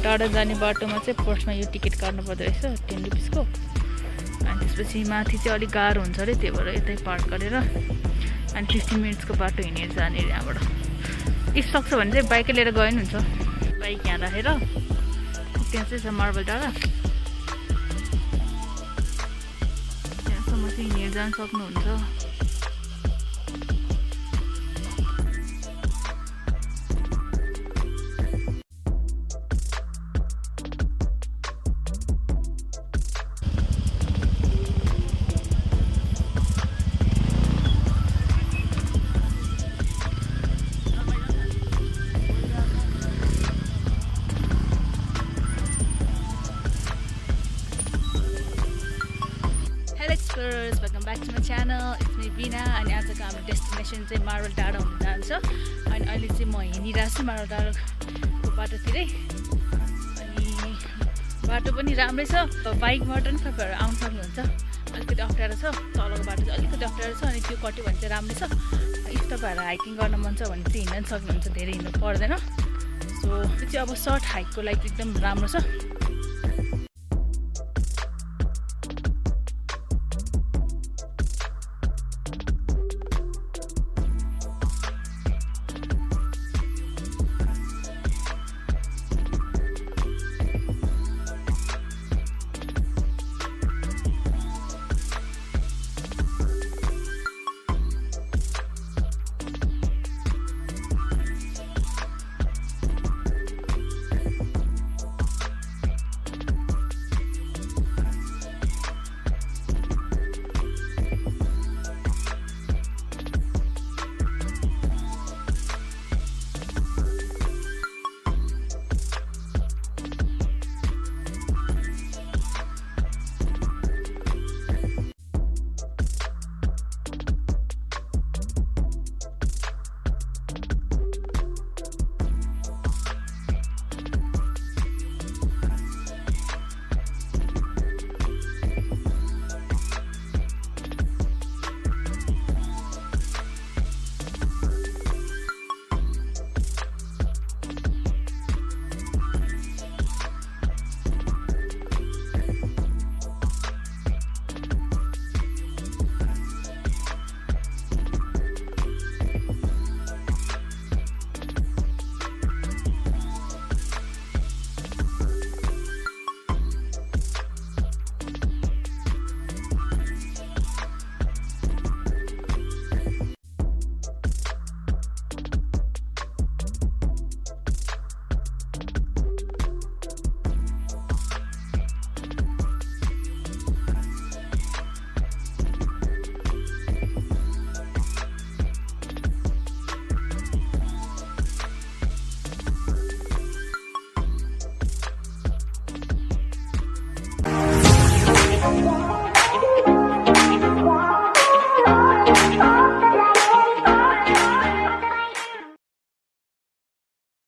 टाढा जाने बाटोमा चाहिँ फर्स्टमा यो टिकट काट्नु पर्दो रहेछ 10 रुपिसको। अनि त्यसपछि माथि चाहिँ अलिक गाह्रो हुन्छ अरे, त्यही भएर यतै पार्क गरेर अनि 15 मिनट्सको बाटो हिँडेर जाने अरे यहाँबाट। इफ सक्छ भने चाहिँ बाइकै लिएर गए पनि हुन्छ। बाइक यहाँ राखेर त्यहाँ चाहिँ छ मार्बल डाँडा, त्यहाँसम्म चाहिँ हिँडेर जान सक्नुहुन्छ। Welcome back to my channel, it's me Bina. अनि आजको हाम्रो डेस्टिनेसन चाहिँ मार्बल डाँडा हुन जान्छ। अनि अहिले चाहिँ म हिँडिरहेको छु मार्बल डाँडाको बाटोतिरै। अनि बाटो पनि राम्रै छ, बाइकबाट पनि तपाईँहरू आउनु सक्नुहुन्छ। अलिकति अप्ठ्यारो छ, तलको बाटो चाहिँ अलिकति अप्ठ्यारो छ, अनि त्यो कट्यो भने चाहिँ राम्रै छ। इफ तपाईँहरू हाइकिङ गर्न मन छ भने चाहिँ हिँड्न सक्नुहुन्छ, धेरै हिँड्नु पर्दैन। सो त्यो चाहिँ अब सर्ट हाइकको लागि एकदम राम्रो छ।